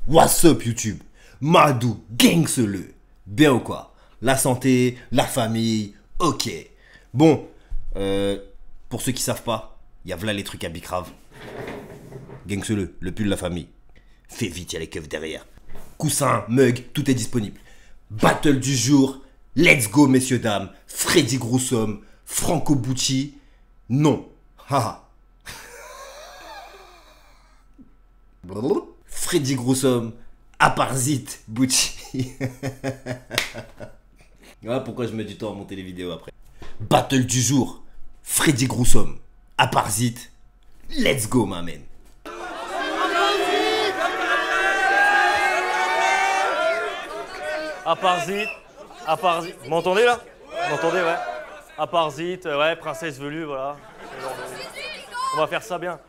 What's up YouTube? Madou, gangsele. Bien ou quoi? La santé, la famille, ok. Bon, pour ceux qui savent pas, y a v'là les trucs à bicrave. Gangsele, le pull de la famille. Fais vite, y'a les keufs derrière. Coussin, mug, tout est disponible. Battle du jour, let's go messieurs dames. Freddy Groussom, Franco Bucci. Non. Haha. Freddy Groussom, Aparzit Bucci. Voilà pourquoi je mets du temps à monter les vidéos après. Battle du jour, Freddy Groussom, Aparzit. Let's go ma man. Aparzit. Vous m'entendez là? Vous m'entendez, ouais. Aparzit, ouais, princesse velue, voilà. On va faire ça bien.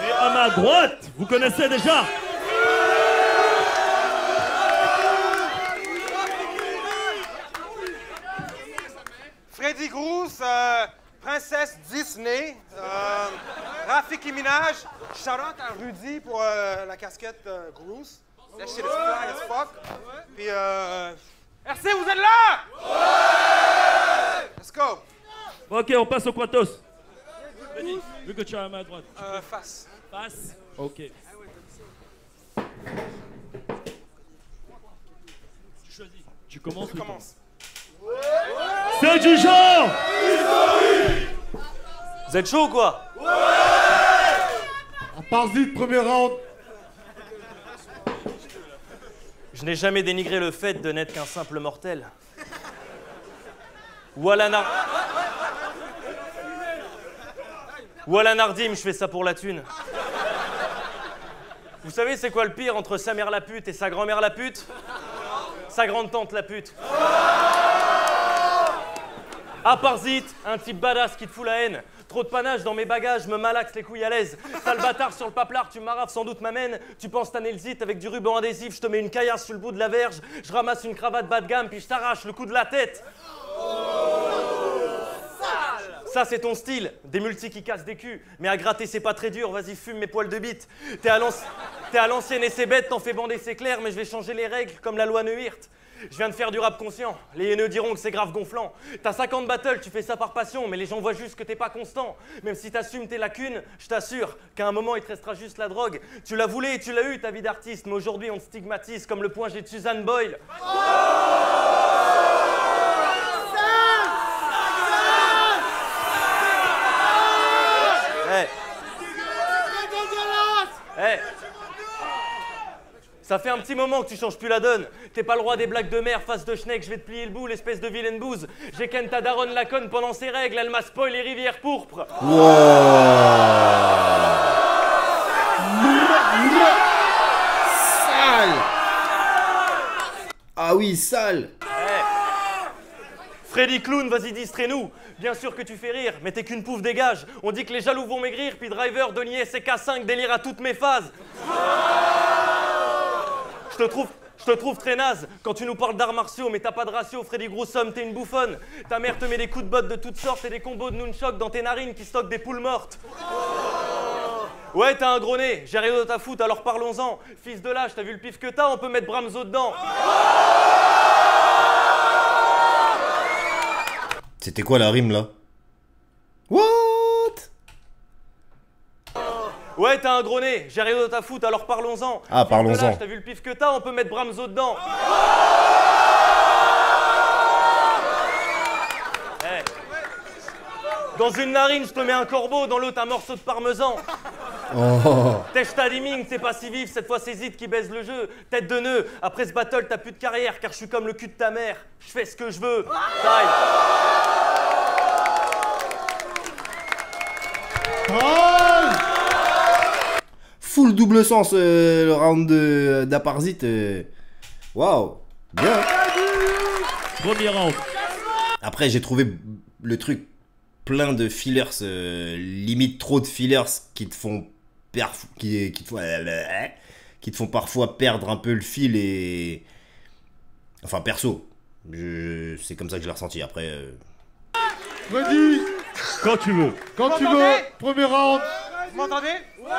Et à ma droite, vous connaissez déjà. Freddy Grouss, princesse Disney, Rafiki Minaj, shout-out à Rudy pour la casquette Grouss. That shit is fly as fuck. Puis RC, vous êtes là? Ouais! Let's go. Ok, on passe au Quatos. Vas-y, vu que tu as à ma droite. Face. Face. Ok. Tu choisis. Tu commences. Je commence. C'est du genre. Vous êtes chaud ou quoi? Aparzit, premier round. Je n'ai jamais dénigré le fait de n'être qu'un simple mortel. Ou à la Nardim, je fais ça pour la thune. Vous savez c'est quoi le pire entre sa mère la pute et sa grand-mère la pute? Sa grande-tante la pute. Aparzit, un type badass qui te fout la haine. Trop de panache dans mes bagages, me malaxe les couilles à l'aise. Sale bâtard sur le paplard, tu m'arraves sans doute m'amène. Tu penses tanner le zit avec du ruban adhésif, je te mets une caillasse sur le bout de la verge. Je ramasse une cravate bas de gamme, puis je t'arrache le coup de la tête. Ça c'est ton style, des multis qui cassent des culs. Mais à gratter c'est pas très dur, vas-y fume mes poils de bite. T'es à l'ancienne et c'est bête, t'en fais bander c'est clair. Mais je vais changer les règles comme la loi Neuwirth. Je viens de faire du rap conscient, les haineux diront que c'est grave gonflant. T'as 50 battles, tu fais ça par passion, mais les gens voient juste que t'es pas constant. Même si t'assumes tes lacunes, je t'assure qu'à un moment il te restera juste la drogue. Tu l'as voulu et tu l'as eu ta vie d'artiste, mais aujourd'hui on te stigmatise comme le point G de Suzanne Boyle. Hey. Ça fait un petit moment que tu changes plus la donne. T'es pas le roi des blagues de mer, face de schneck, je vais te plier le bout, l'espèce de vilaine bouse. J'ai ken ta daronne la conne pendant ses règles, elle m'a spoil les rivières pourpres. Wow. Sale. Ah oui, sale. Hey. Freddy Clown, vas-y distrais-nous. Bien sûr que tu fais rire, mais t'es qu'une pouffe dégage. On dit que les jaloux vont maigrir, puis Driver, Denier, CK5, délire à toutes mes phases. Je te trouve très naze quand tu nous parles d'arts martiaux, mais t'as pas de ratio, Freddy Groussom, t'es une bouffonne. Ta mère te met des coups de botte de toutes sortes et des combos de nunchok dans tes narines qui stockent des poules mortes. Ouais, t'as un gros nez, j'ai rien d'autre à foutre, alors parlons-en. Fils de lâche, t'as vu le pif que t'as, on peut mettre Bramzo dedans. C'était quoi la rime là? What? Ouais, t'as un gros nez, j'ai rien d'autre à foutre, alors parlons-en. Ah, parlons-en. T'as vu le pif que t'as, on peut mettre Bramzo dedans. Hey. Dans une narine, je te mets un corbeau, dans l'autre un morceau de parmesan. Oh. Tèche ta liming, c'est pas si vif, cette fois c'est Zid qui baise le jeu. Tête de nœud, après ce battle, t'as plus de carrière, car je suis comme le cul de ta mère. Je fais ce que je veux. Taille. Full double sens le round d'Aparzit. Waouh, bien. Premier round. Après j'ai trouvé le truc plein de fillers, limite trop de fillers qui te font qui te font parfois perdre un peu le fil et enfin perso, c'est comme ça que je l'ai ressenti après. Freddy, Quand tu veux. quand tu veux, premier round. Vous m'entendez? Ouais!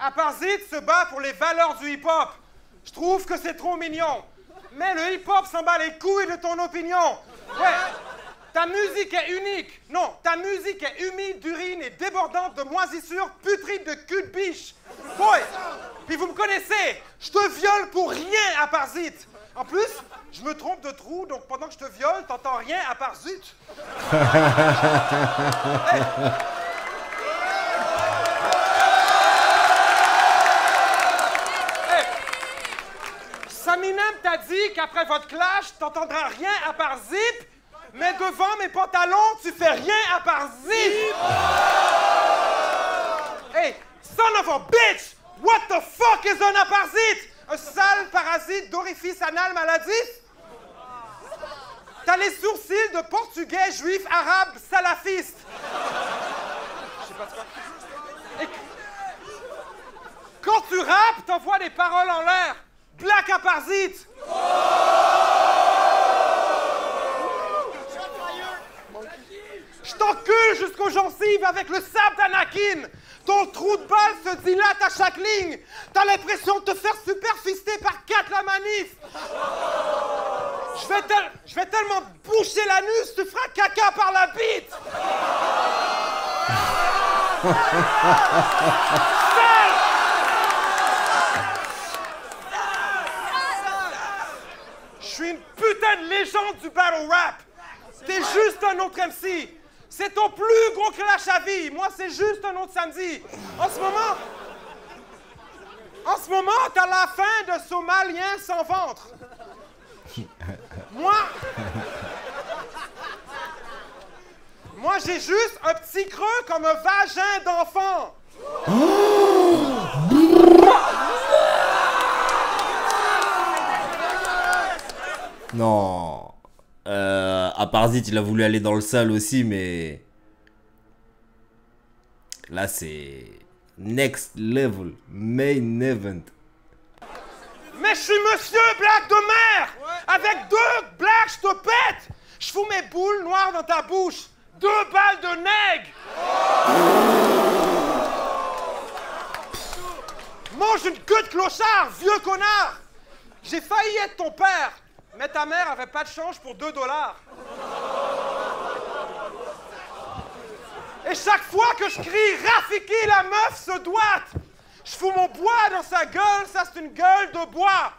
Aparzit se bat pour les valeurs du hip-hop. Je trouve que c'est trop mignon. Mais le hip-hop s'en bat les couilles de ton opinion. Ouais, ta musique est unique. Non, ta musique est humide d'urine et débordante de moisissures putrides de cul de biche. Boy, puis vous me connaissez, je te viole pour rien, Aparzit. En plus, je me trompe de trou, donc pendant que je te viole, t'entends rien à part zut. Hey. Hey. Saminem t'a dit qu'après votre clash, t'entendras rien à part zip, mais devant mes pantalons, tu fais rien à part zip. Hey, son of a bitch! What the fuck is un aparzit? Un sale parasite d'orifice anal maladif? T'as les sourcils de portugais, juifs, arabes, salafistes. Je sais pas quoi. Et quand tu rappes, t'envoies des paroles en l'air. Black aparzit. Je t'encule jusqu'aux gencives avec le sable d'Anakin. Ton trou de balle se dilate à chaque ligne. T'as l'impression de te faire superfister par 4 la manif. Je vais tellement te boucher l'anus, tu feras caca par la bite. Sale. Je suis une putain de légende du battle rap. T'es juste un autre MC. C'est ton plus gros clash à vie. Moi, c'est juste un autre samedi. En ce moment, t'as la fin de Somalien sans ventre. Moi, j'ai juste un petit creux comme un vagin d'enfant. Non. Aparzit, il a voulu aller dans le sale aussi, mais... Là, c'est... Next level. Main event. Mais je suis monsieur blague de mer. Avec 2 blagues, je te pète. Je fous mes boules noires dans ta bouche. 2 balles de nègre. Mange une queue de clochard, vieux connard. J'ai failli être ton père. Mais ta mère avait pas de change pour 2 $. Et chaque fois que je crie « Rafiki, la meuf se doite !» je fous mon bois dans sa gueule, ça c'est une gueule de bois.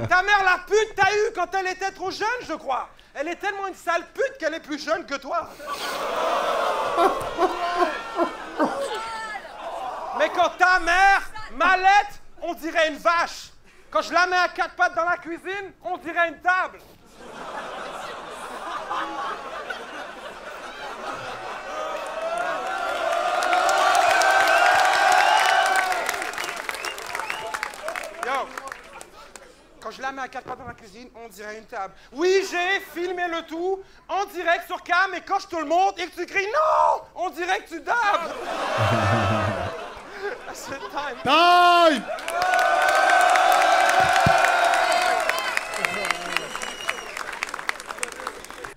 Ta mère la pute t'a eu quand elle était trop jeune, je crois. Elle est tellement une sale pute qu'elle est plus jeune que toi. Mais quand ta mère m'allaite, on dirait une vache. Quand je la mets à 4 pattes dans la cuisine, on dirait une table. Yo, quand je la mets à 4 pattes dans la cuisine, on dirait une table. Oui, j'ai filmé le tout en direct sur cam, et quand je te le montre et que tu cries non, on dirait que tu dabs. C'est time. Time!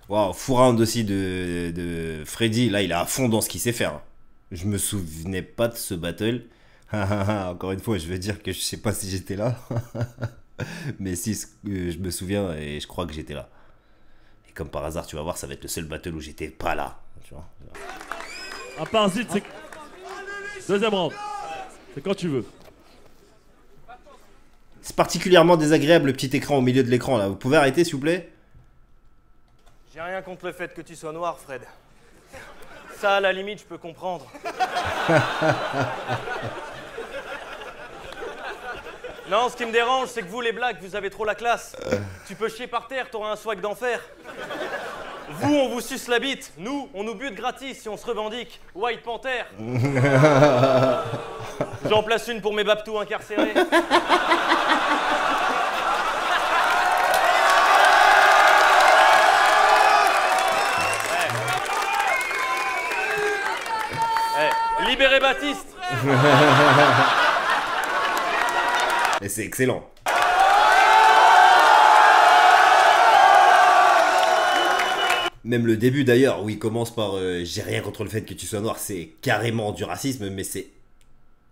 Waouh, full round aussi de Freddy. Là, il est à fond dans ce qu'il sait faire. Je me souvenais pas de ce battle. Encore une fois, je veux dire que je sais pas si j'étais là. Mais si, je me souviens et je crois que j'étais là. Et comme par hasard, tu vas voir, ça va être le seul battle où j'étais pas là. Tu vois. Aparzit, c'est... Deuxième round. C'est quand tu veux. C'est particulièrement désagréable le petit écran au milieu de l'écran là. Vous pouvez arrêter s'il vous plaît? J'ai rien contre le fait que tu sois noir, Fred. Ça, à la limite, je peux comprendre. Non, ce qui me dérange, c'est que vous, les blacks, vous avez trop la classe. Tu peux chier par terre, t'auras un swag d'enfer. Vous, on vous suce la bite. Nous, on nous bute gratis si on se revendique. White Panther. J'en place une pour mes babtous incarcérés. Libérez Baptiste. Et c'est excellent. Même le début d'ailleurs, où il commence par j'ai rien contre le fait que tu sois noir, c'est carrément du racisme, mais c'est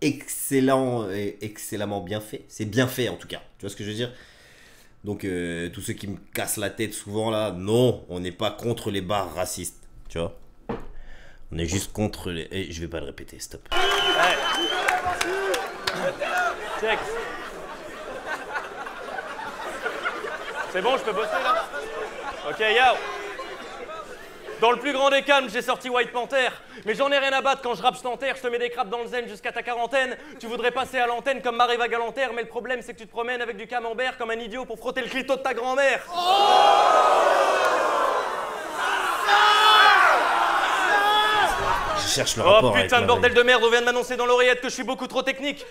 excellent et excellemment bien fait. C'est bien fait en tout cas. Tu vois ce que je veux dire? Donc tous ceux qui me cassent la tête souvent là, non, on n'est pas contre les bars racistes. Tu vois? On est juste contre les... Et je vais pas le répéter, stop. Hey. Check. C'est bon, je peux bosser là? Ok, yo. Dans le plus grand des calmes, j'ai sorti White Panther. Mais j'en ai rien à battre quand je rappe stantaire. Je te mets des crapes dans le zen jusqu'à ta quarantaine. Tu voudrais passer à l'antenne comme Maréva Galantaire. Mais le problème, c'est que tu te promènes avec du camembert comme un idiot pour frotter le clito de ta grand-mère. Je cherche le rapport. Oh putain de bordel de merde, on vient de m'annoncer dans l'oreillette que je suis beaucoup trop technique.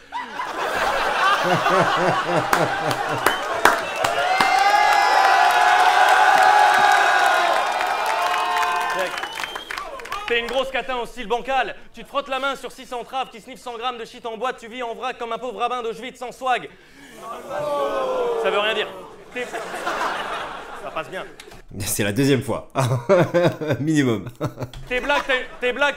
T'es une grosse catin au style bancal. Tu te frottes la main sur 600 traves qui sniffent 100 grammes de shit en boîte. Tu vis en vrac comme un pauvre rabbin d'Auschwitz sans swag. Ça veut rien dire. Ça passe bien. C'est la deuxième fois. Minimum. Tes blagues,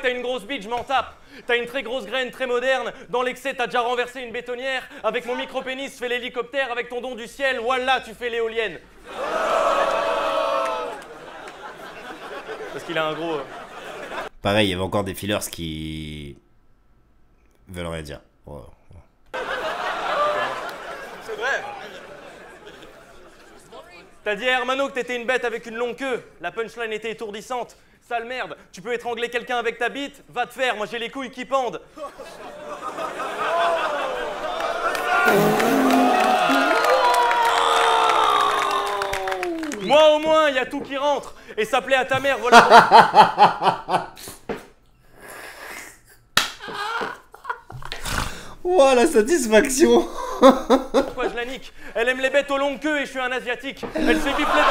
t'as une grosse bite, je m'en tape. T'as une très grosse graine, très moderne. Dans l'excès, t'as déjà renversé une bétonnière. Avec mon micro-pénis, je fais l'hélicoptère. Avec ton don du ciel, voilà, tu fais l'éolienne. Parce qu'il a un gros... Pareil, il y avait encore des fillers qui... veulent rien dire. Ouais. C'est vrai. T'as dit à Hermano que t'étais une bête avec une longue queue. La punchline était étourdissante. Sale merde, tu peux étrangler quelqu'un avec ta bite? Va te faire, moi j'ai les couilles qui pendent. Moi au moins, il y a tout qui rentre. Et ça plaît à ta mère, voilà. Oh, la satisfaction. Pourquoi je la nique? Elle aime les bêtes aux longues queues et je suis un asiatique. Elle s'est biflée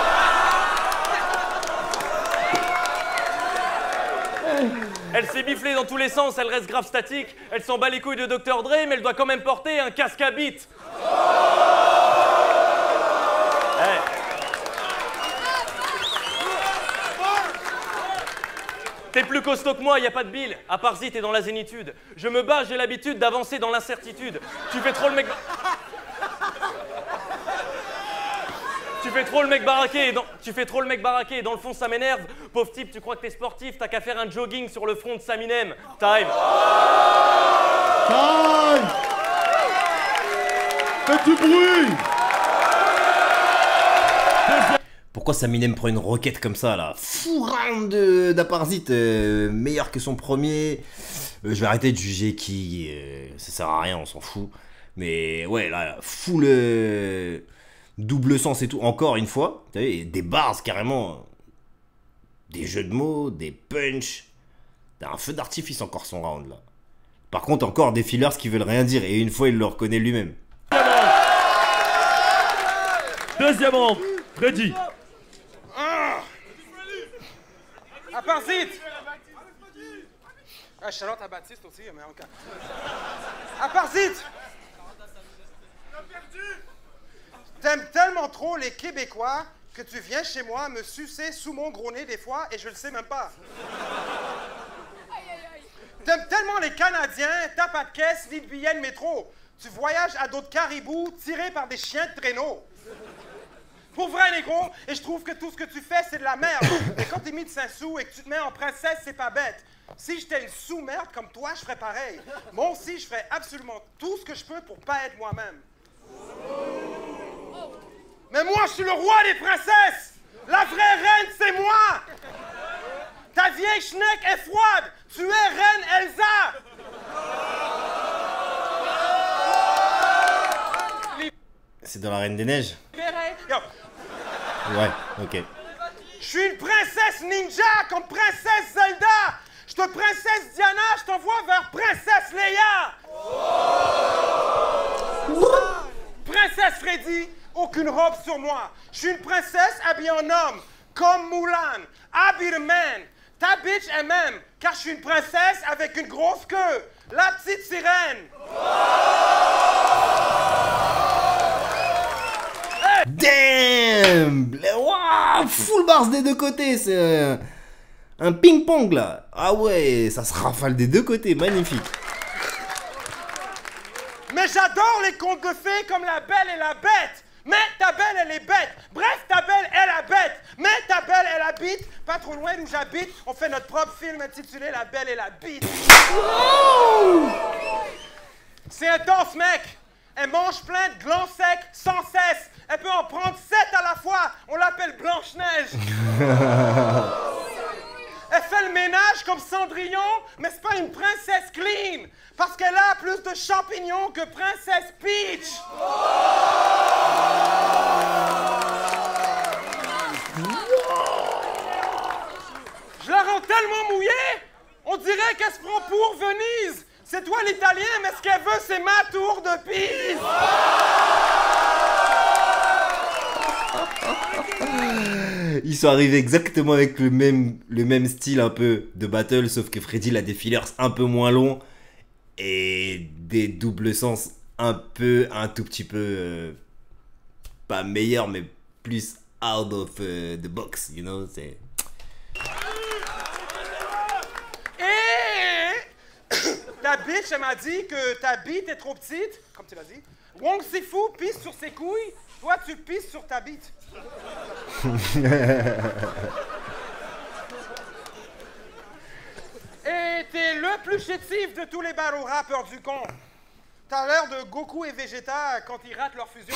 Elle s'est biflée dans tous les sens, elle reste grave statique. Elle s'en bat les couilles de Dr Dre, mais elle doit quand même porter un casque à bite. Hey. T'es plus costaud que moi, y a pas de bile. À part si t'es dans la zénitude. Je me bats, j'ai l'habitude d'avancer dans l'incertitude. Tu fais trop le mec... Tu fais trop le mec baraqué et dans le fond ça m'énerve. Pauvre type, tu crois que t'es sportif, t'as qu'à faire un jogging sur le front de Saminem. Time. Time. Faites du bruit. Pourquoi Saminem prend une roquette comme ça là? Fou round d'Aparzit, meilleur que son premier. Je vais arrêter de juger qui, ça sert à rien, on s'en fout. Mais ouais, là, full double sens et tout, encore une fois. Vous savez, des bars carrément, des jeux de mots, des punch. T'as un feu d'artifice encore son round là. Par contre, encore des fillers qui veulent rien dire et une fois il le reconnaît lui-même. Deuxième round, ready. Aparzit! Ah, Charlotte à Baptiste aussi, mais encore. Aparzit! T'aimes tellement trop les Québécois que tu viens chez moi me sucer sous mon gros nez des fois et je le sais même pas. T'aimes tellement les Canadiens, t'as pas de caisse ni de billets de métro. Tu voyages à dos de caribou tirés par des chiens de traîneau. Pour vrai, négro, et je trouve que tout ce que tu fais, c'est de la merde. Mais quand t'es mis de 5 sous et que tu te mets en princesse, c'est pas bête. Si j'étais une sous-merde comme toi, je ferais pareil. Moi aussi, je ferais absolument tout ce que je peux pour pas être moi-même. Mais moi, je suis le roi des princesses! La vraie reine, c'est moi! Ta vieille schneck est froide! Tu es reine Elsa! C'est dans la Reine des Neiges? Yo. Ouais, ok. Je suis une princesse ninja comme princesse Zelda! Je te princesse Diana, je t'envoie vers princesse Leia! Princesse Freddy, aucune robe sur moi. Je suis une princesse habillée en homme, comme Mulan. I be the man. Ta bitch est même, car je suis une princesse avec une grosse queue. La petite sirène. Damn! Wow, full bars des deux côtés, c'est un ping-pong là. Ah ouais, ça se rafale des deux côtés, magnifique. J'adore les contes de fées comme La Belle et la Bête. Mais ta belle, elle est bête. Bref, ta belle, elle est bête. Mais ta belle, elle habite pas trop loin d'où j'habite. On fait notre propre film intitulé La Belle et la Bite. C'est intense, mec. Elle mange plein de glands secs sans cesse. Elle peut en prendre 7 à la fois. On l'appelle Blanche-Neige. Elle fait le ménage comme Cendrillon, mais c'est pas une princesse clean. Parce qu'elle a plus de champignons que Princesse Peach. Je la rends tellement mouillée, on dirait qu'elle se prend pour Venise. C'est toi l'Italien, mais ce qu'elle veut, c'est ma tour de Pise. Ils sont arrivés exactement avec le même style un peu de battle, sauf que Freddy il a des fillers un peu moins longs et des doubles sens un tout petit peu pas meilleurs, mais plus out of the box, you know, c'est... Ta bitch, elle m'a dit que ta bite est trop petite, comme tu l'as dit. Wong Sifu pisse sur ses couilles, toi tu pisses sur ta bite. Et t'es le plus chétif de tous les battle rappeurs du con. T'as l'air de Goku et Vegeta quand ils ratent leur fusion.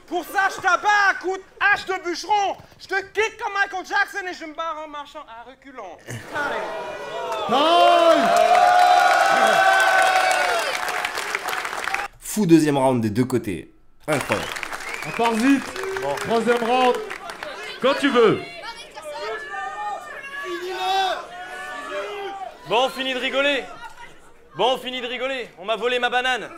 Pour ça, je t'abats à coups de hache de bûcheron. Je te kick comme Michael Jackson et je me barre en marchant à reculons. Fou deuxième round des deux côtés. Incroyable. On part vite. Troisième round. Quand tu veux. Bon, on finit de rigoler. Bon, on finit de rigoler. On m'a volé ma banane.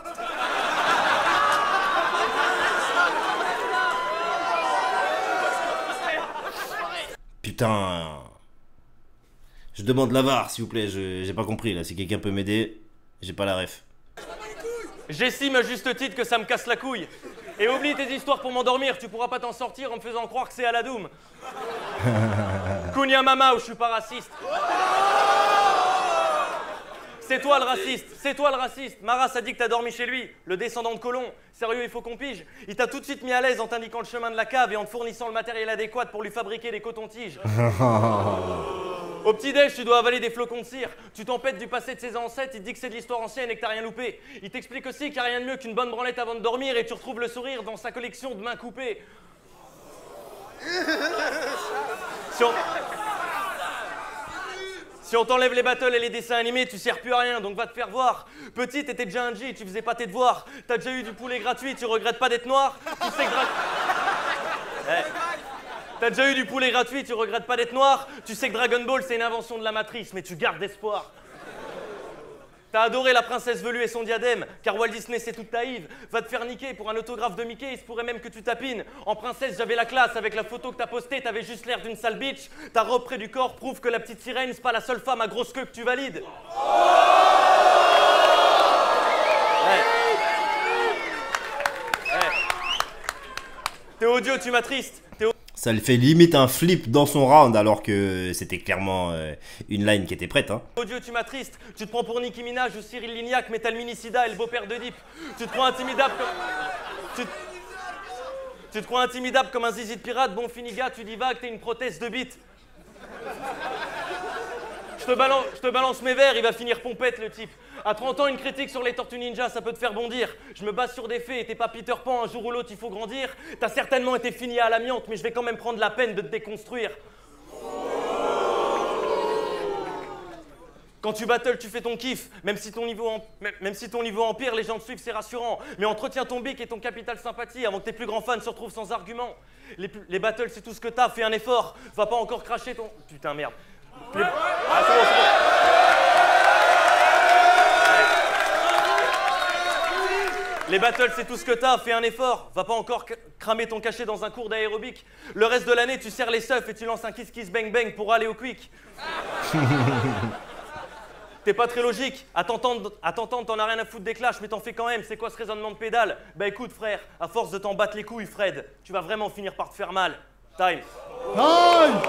Putain. Je demande la VAR, s'il vous plaît. J'ai pas compris là. Si quelqu'un peut m'aider, j'ai pas la ref. J'estime à juste titre que ça me casse la couille. Et oublie tes histoires pour m'endormir, tu pourras pas t'en sortir en me faisant croire que c'est à la Doom. Kunya Mama, ou je suis pas raciste. C'est toi le raciste, c'est toi le raciste. Maras a dit que t'as dormi chez lui, le descendant de Colomb. Sérieux, il faut qu'on pige. Il t'a tout de suite mis à l'aise en t'indiquant le chemin de la cave et en te fournissant le matériel adéquat pour lui fabriquer des cotons-tiges. Au petit-déj, tu dois avaler des flocons de cire. Tu t'empêtes du passé de ses ancêtres, il te dit que c'est de l'histoire ancienne et que t'as rien loupé. Il t'explique aussi qu'il n'y a rien de mieux qu'une bonne branlette avant de dormir et tu retrouves le sourire dans sa collection de mains coupées. Si on t'enlève les battles et les dessins animés, tu sers plus à rien, donc va te faire voir. Petit, t'étais déjà un G, tu faisais pas tes devoirs. T'as déjà eu du poulet gratuit, tu regrettes pas d'être noir. Tu sais que... T'as déjà eu du poulet gratuit, tu regrettes pas d'être noir. Tu sais que Dragon Ball, c'est une invention de la matrice, mais tu gardes espoir. T'as adoré la princesse velue et son diadème, car Walt Disney c'est toute naïve. Va te faire niquer pour un autographe de Mickey, il se pourrait même que tu tapines. En princesse, j'avais la classe, avec la photo que t'as postée, t'avais juste l'air d'une sale bitch. Ta robe près du corps prouve que la petite sirène, c'est pas la seule femme à grosse queue que tu valides. T'es odieux, tu m'attristes. Ça le fait limite un flip dans son round alors que c'était clairement une line qui était prête. Hein. Odieux, tu m'attristes. Tu te prends pour Nicki Minaj ou Cyril Lignac, mais t'as le mini-sida et le beau-père de Deep. Tu te crois intimidable comme... Tu te crois intimidable comme un zizi de pirate, bon finiga, tu dis vague, t'es une prothèse de bite. Je te balance mes verres, il va finir pompette le type. À 30 ans, une critique sur les Tortues Ninja, ça peut te faire bondir. Je me base sur des faits et t'es pas Peter Pan, un jour ou l'autre il faut grandir. T'as certainement été fini à l'amiante, mais je vais quand même prendre la peine de te déconstruire. Quand tu battles, tu fais ton kiff, même si ton niveau empire, les gens te suivent, c'est rassurant. Mais entretiens ton bic et ton capital sympathie avant que tes plus grands fans se retrouvent sans argument. Les battles, c'est tout ce que t'as, fais un effort. Va pas encore cracher ton... Putain, merde. Ah, c'est bon, c'est bon. Les battles, c'est tout ce que t'as, fais un effort. Va pas encore cramer ton cachet dans un cours d'aérobic. Le reste de l'année, tu serres les seufs et tu lances un kiss-kiss-bang-bang pour aller au quick. T'es pas très logique. À t'entendre, t'en as rien à foutre des clashs, mais t'en fais quand même. C'est quoi ce raisonnement de pédale? Bah écoute, frère, à force de t'en battre les couilles, Fred, tu vas vraiment finir par te faire mal. Time. Time.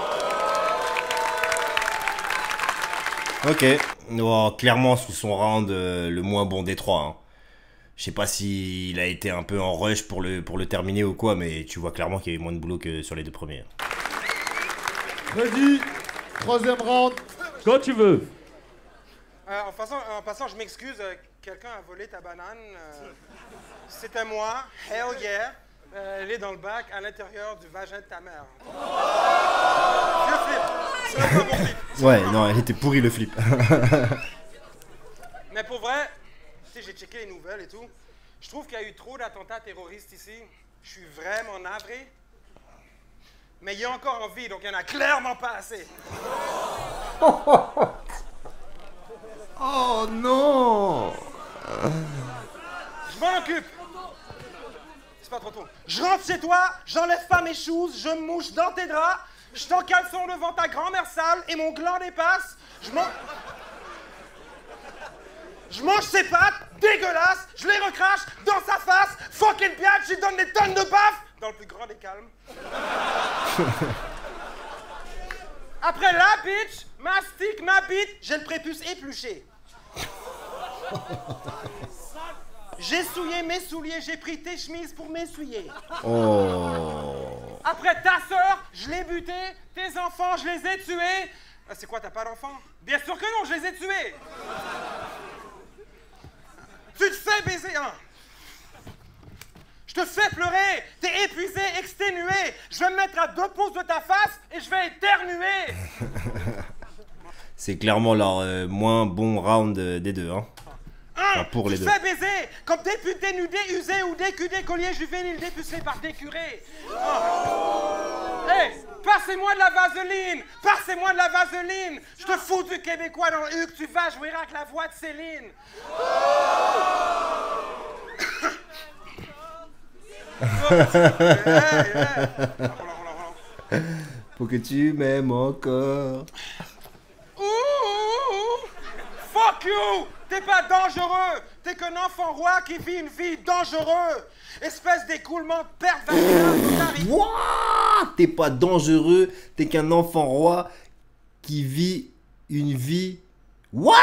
Ok. Oh, clairement, c'est son round le moins bon des trois. Hein. Je sais pas s'il a été un peu en rush pour le terminer ou quoi, mais tu vois clairement qu'il y a eu moins de boulot que sur les deux premiers. Freddy, troisième round. Quand tu veux. En passant, je m'excuse, quelqu'un a volé ta banane. C'était moi, hell yeah. Elle est dans le bac, à l'intérieur du vagin de ta mère. Vieux flip, c'est même pas mon flip. Ouais, non, elle était pourrie le flip. Mais pour vrai, tu sais, j'ai checké les nouvelles et tout. Je trouve qu'il y a eu trop d'attentats terroristes ici. Je suis vraiment navré. Mais il y a encore en vie, donc il n'y en a clairement pas assez. Oh non! Je m'en occupe. C'est pas trop tôt. Je rentre chez toi, j'enlève pas mes choses, je me mouche dans tes draps, je t'en caleçon devant ta grand-mère sale et mon gland dépasse. Je mange ses pattes, dégueulasses, je les recrache dans sa face, fucking biatch, je lui donne des tonnes de baffes, dans le plus grand des calmes. Après la bitch, mastique ma bite, j'ai le prépuce épluché. J'ai souillé mes souliers, j'ai pris tes chemises pour m'essuyer. Oh. Après ta sœur, je l'ai buté, tes enfants, je les ai tués. Ah, c'est quoi, t'as pas d'enfants? Bien sûr que non, je les ai tués. Tu te fais baiser, hein? Je te fais pleurer, t'es épuisé, exténué. Je vais me mettre à 2 pouces de ta face et je vais éternuer. C'est clairement leur moins bon round des deux, hein. Enfin, pour les deux. Tu te fais baiser, comme des putes dénudées, usées ou décudées, colliers juvéniles dépucelés par des curés. Oh. Hey, passez-moi de la vaseline, passez-moi de la vaseline. Je te fous du Québécois dans le huc, tu vas jouer avec la voix de Céline. Faut que tu m'aimes encore. Fuck you! T'es pas dangereux! T'es qu'un enfant roi qui vit une vie dangereuse! Espèce d'écoulement de perte vaginale. Wouah! T'es pas dangereux, t'es qu'un enfant roi qui vit une vie... What?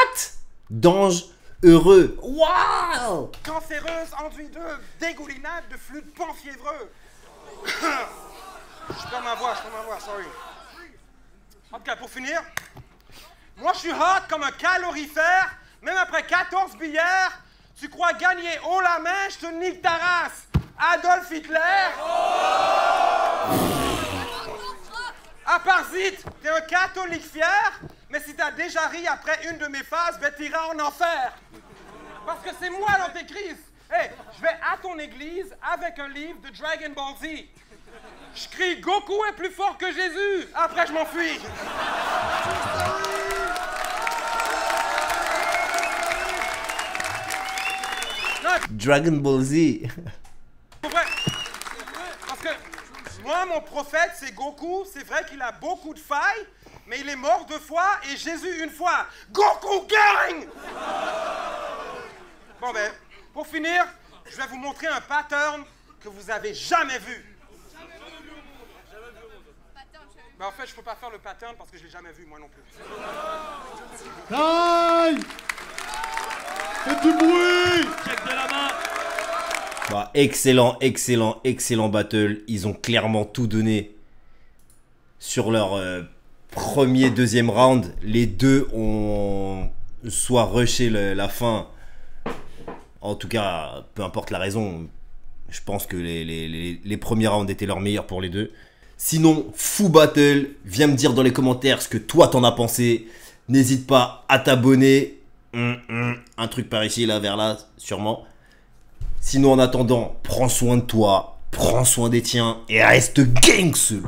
Dange heureux. Wow! Cancéreuse enduit de dégoulinade de flux de pan fiévreux. Je perds ma voix, sorry. En tout cas, pour finir, moi je suis hot comme un calorifère, même après 14 bières. Tu crois gagner haut la main, je te nique ta race. Adolf Hitler. À part zit, t'es un catholique fier, mais si t'as déjà ri après une de mes phases, ben t'iras en enfer. Parce que c'est moi l'antéchrist. Hey, je vais à ton église avec un livre de Dragon Ball Z. Je crie Goku est plus fort que Jésus. Après, je m'enfuis. Dragon Ball Z. C'est vrai. Parce que moi, mon prophète, c'est Goku. C'est vrai qu'il a beaucoup de failles, mais il est mort 2 fois et Jésus 1 fois. Goku gang! Bon ben, pour finir, je vais vous montrer un pattern que vous avez jamais vu. Ben, en fait, je peux pas faire le pattern parce que je l'ai jamais vu moi non plus. Taille! Faites du bruit! Check de la main. Bah, excellent battle. Ils ont clairement tout donné sur leur premier, deuxième round. Les deux ont soit rushé la fin. En tout cas, peu importe la raison, je pense que les premiers rounds étaient leurs meilleurs pour les deux. Sinon, fou battle, viens me dire dans les commentaires ce que toi t'en as pensé. N'hésite pas à t'abonner. Un truc par ici, là, vers là, sûrement. Sinon, en attendant, prends soin de toi, prends soin des tiens et reste gangster.